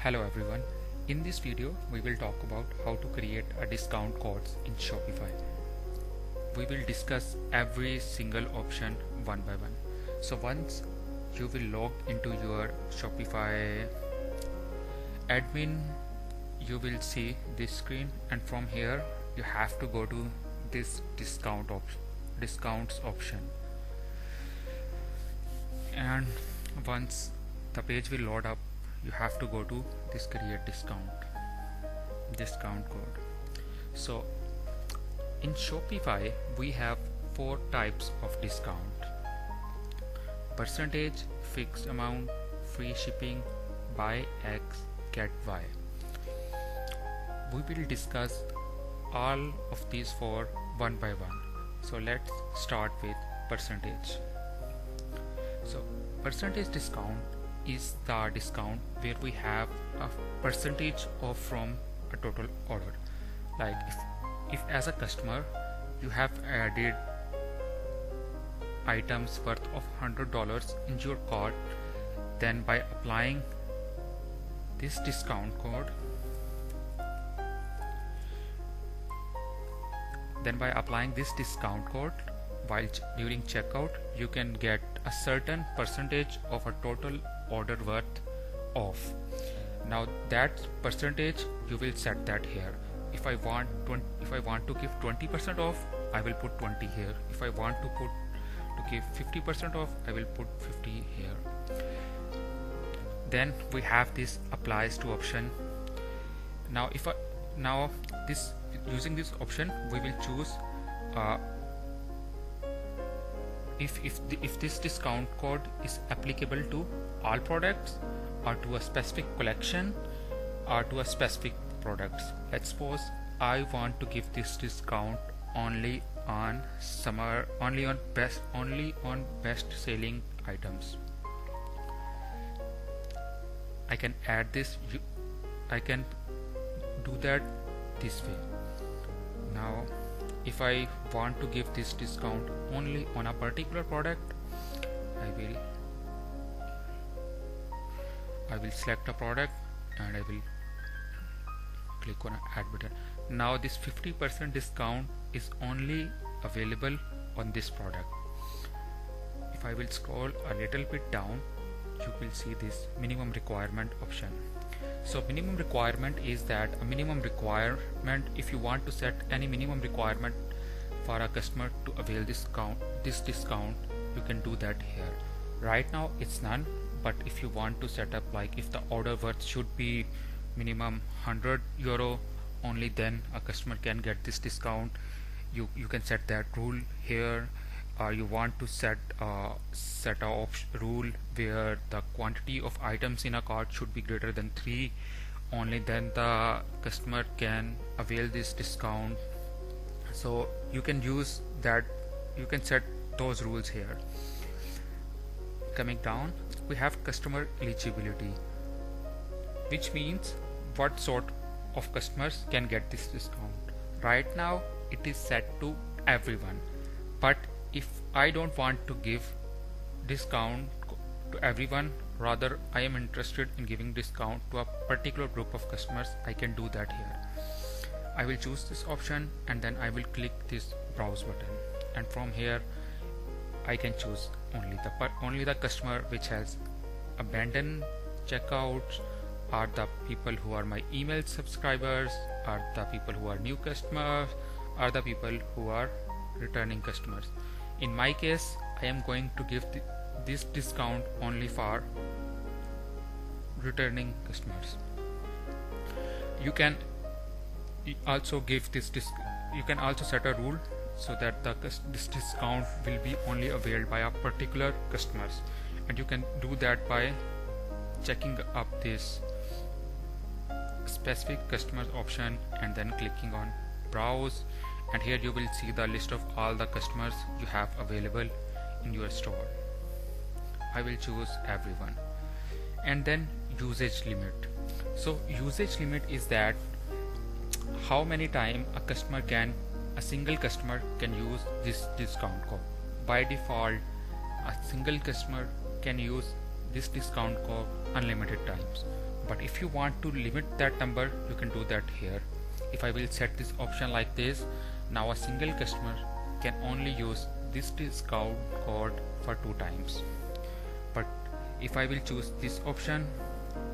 Hello everyone. In this video we will talk about how to create a discount codes in Shopify. We will discuss every single option one by one. So once you will log into your Shopify admin, you will see this screen, and from here you have to go to this discounts option, and once the page will load up, you have to go to this create discount code. So in Shopify we have 4 types of discount: percentage, fixed amount, free shipping, buy X, get Y. We will discuss all of these 4 one by one. So let's start with percentage. So percentage discount is the discount where we have a percentage off from a total order. Like if as a customer you have added items worth of $100 in your cart, then by applying this discount code, while during checkout, you can get a certain percentage of a total order worth off. Now that percentage you will set that here. If I want to give 20% off, I will put 20 here. If I want to give 50% off, I will put 50 here. Then we have this applies to option. Now using this option, we will choose if this discount code is applicable to all products, or to a specific collection, or to a specific products. Let's suppose I want to give this discount only on best selling items. I can add this. I can do that this way. Now if I want to give this discount only on a particular product, I will select a product and I will click on add button. Now this 50% discount is only available on this product. If I will scroll a little bit down, you will see this minimum requirement option. So minimum requirement is that a minimum requirement, if you want to set any minimum requirement for a customer to avail this discount, you can do that here. Right now it's none, but if you want to set up, like if the order worth should be minimum €100 only, then a customer can get this discount. You can set that rule here. You want to set a rule where the quantity of items in a cart should be greater than 3, only then the customer can avail this discount. So you can use that, you can set those rules here. Coming down, we have customer eligibility, which means what sort of customers can get this discount. Right now it is set to everyone, but if I don't want to give discount to everyone, rather I am interested in giving discount to a particular group of customers, I can do that here. I will choose this option and then I will click this browse button, and from here I can choose only the customer which has abandoned checkouts, are the people who are my email subscribers, are the people who are new customers, are the people who are returning customers. In my case, I am going to give this discount only for returning customers. You can also give this you can also set a rule so that this discount will be only availed by a particular customers, and you can do that by checking up this specific customers option and then clicking on browse, and here you will see the list of all the customers you have available in your store. I will choose everyone. And then usage limit. So usage limit is that how many times a single customer can use this discount code. By default, a single customer can use this discount code unlimited times, but if you want to limit that number, you can do that here. If I will set this option like this, now a single customer can only use this discount code for 2 times. But if I will choose this option,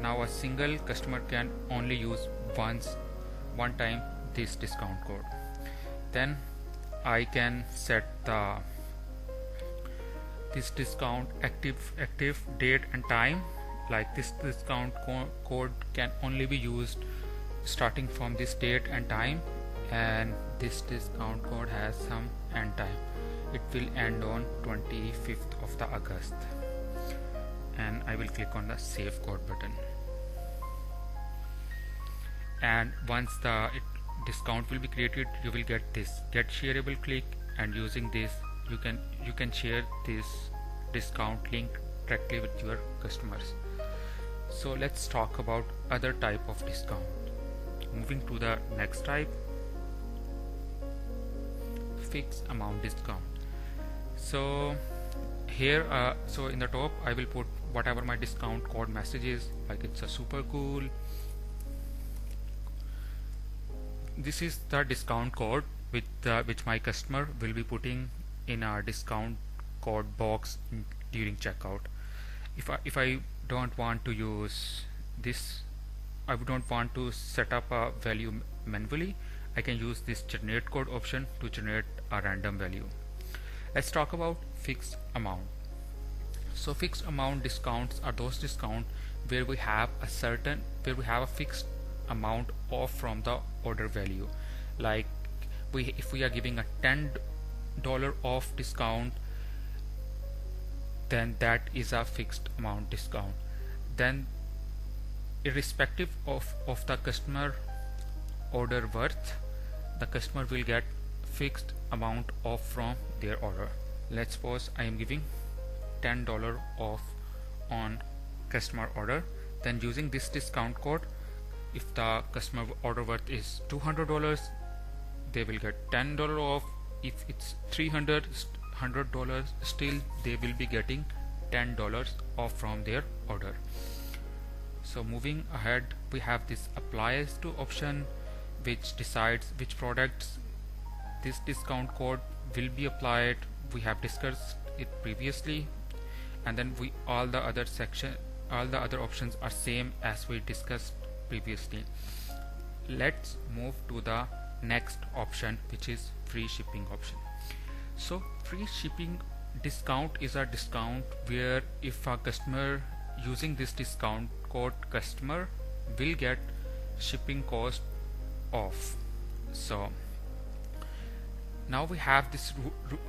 now a single customer can only use one time this discount code. Then I can set this discount active date and time. Like this discount code can only be used starting from this date and time, and this discount code has some end time. It will end on 25th of the August, and I will click on the save code button. And once the discount will be created, you will get this get shareable click, and using this you can share this discount link directly with your customers. So let's talk about other type of discount. Moving to the next type, fixed amount discount. So here so in the top I will put whatever my discount code message is, like it's a super cool. This is the discount code which my customer will be putting in a discount code box during checkout. If I don't want to use this, I don't want to set up a value manually, I can use this generate code option to generate a random value. Let's talk about fixed amount. So fixed amount discounts are those discounts where we have a fixed amount off from the order value. Like if we are giving a $10 off discount, then that is a fixed amount discount. Then irrespective of the customer order worth, the customer will get fixed amount off from their order. Let's suppose I am giving $10 off on customer order. Then using this discount code, if the customer order worth is $200, they will get $10 off. If it's $300, still they will be getting $10 off from their order. So moving ahead, we have this applies to option, which decides which products this discount code will be applied. We have discussed it previously, and then all the other options are same as we discussed previously. Let's move to the next option, which is free shipping option. So free shipping discount is a discount where if a customer using this discount code, customer will get shipping cost off. So now we have this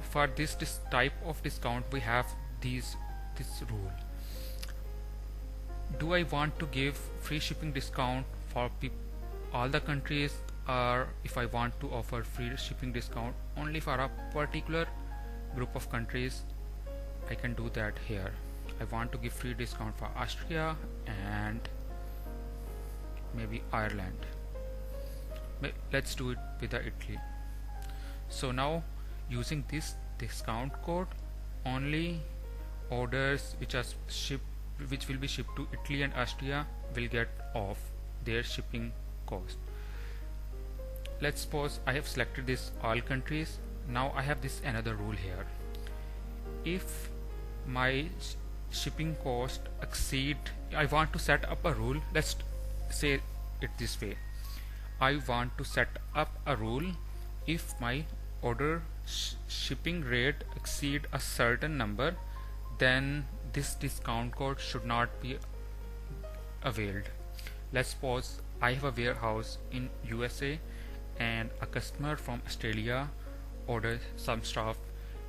for this type of discount, we have this rule. Do I want to give free shipping discount for all the countries, or if I want to offer free shipping discount only for a particular group of countries, I can do that here. I want to give free discount for Austria and maybe Ireland. Let's do it with the Italy. So now using this discount code, only orders which will be shipped to Italy and Austria will get off their shipping cost. Let's suppose I have selected this all countries. Now I have this another rule here. If my shipping cost exceed, I want to set up a rule. Let's say it this way. I want to set up a rule: if my order shipping rate exceed a certain number, then this discount code should not be availed. Let's suppose I have a warehouse in USA and a customer from Australia orders some stuff.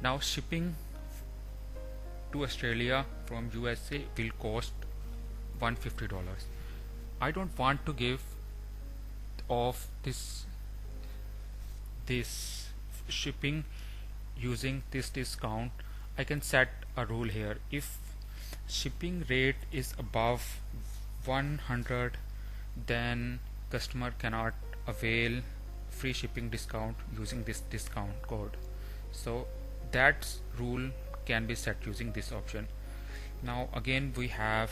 Now shipping to Australia from USA will cost $150. I don't want to give off this shipping using this discount. I can set a rule here: if shipping rate is above 100, then customer cannot avail free shipping discount using this discount code. So that rule can be set using this option. Now again we have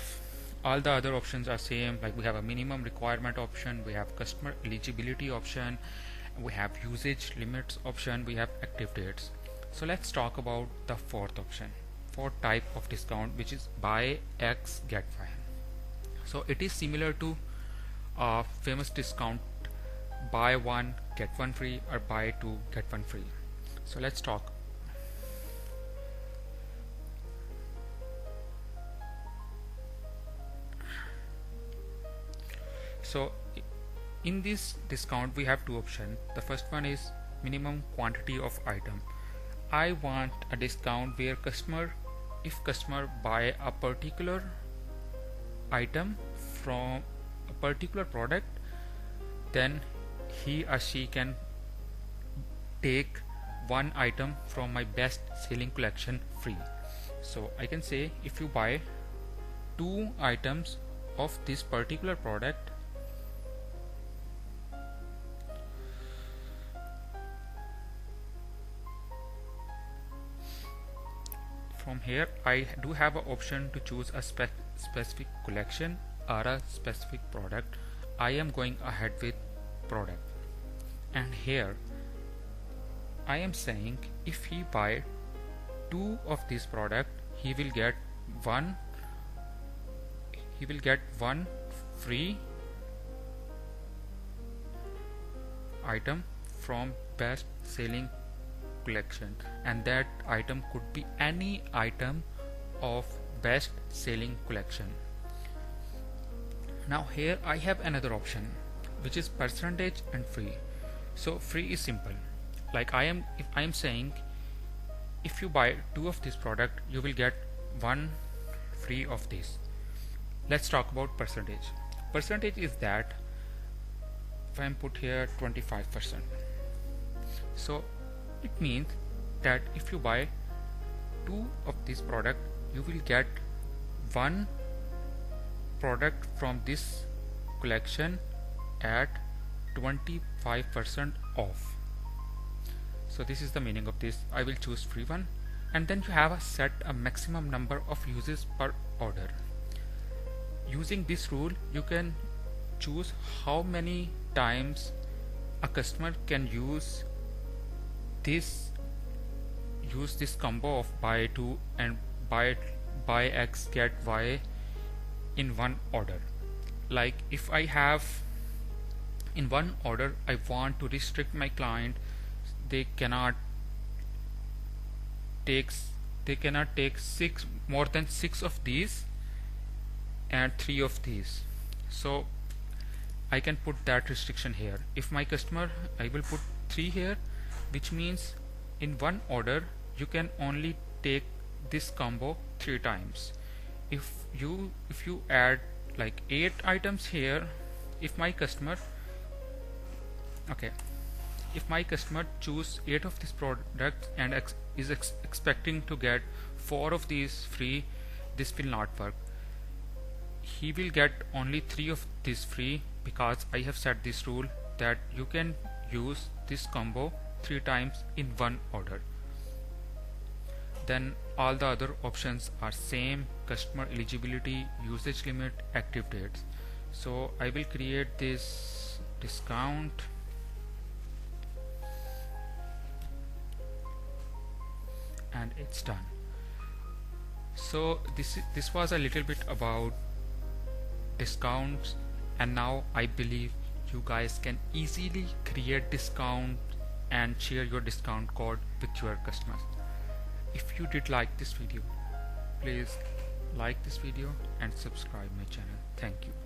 all the other options are same, like we have a minimum requirement option, we have customer eligibility option, we have usage limits option, we have active dates. So let's talk about the fourth option, fourth type of discount, which is buy X get Y. So it is similar to a famous discount, buy one get one free or buy two get one free. So let's talk. So in this discount we have two options. The first one is minimum quantity of item. I want a discount where if customer buy a particular item from a particular product, then he or she can take one item from my best selling collection free. So I can say if you buy two items of this particular product, from here I do have an option to choose a specific collection or a specific product. I am going ahead with product, and here I am saying if he buy two of this product, he will get one free item from best selling collection, and that item could be any item of best selling collection. Now here I have another option, which is percentage and free. So free is simple, like if I am saying if you buy two of this product, you will get one free of this. Let's talk about percentage. Percentage is that if I put here 25%, so it means that if you buy two of this product, you will get one product from this collection at 25% off. So this is the meaning of this. I will choose free one, and then you have a maximum number of uses per order. Using this rule, you can choose how many times a customer can use this combo of buy two and buy X get Y in one order. Like if I have in one order, I want to restrict my client, they cannot take more than 6 of these and 3 of these. So I can put that restriction here. If my customer, I will put 3 here, which means in one order you can only take this combo 3 times. If you add like 8 items here, if my customer choose 8 of this product and is expecting to get 4 of these free, this will not work. He will get only 3 of this free, because I have set this rule that you can use this combo 3 times in one order. Then all the other options are same: customer eligibility, usage limit, active dates. So I will create this discount, and it's done. So this was a little bit about discounts, and now I believe you guys can easily create discount and share your discount code with your customers. If you did like this video, please like this video and subscribe my channel. Thank you.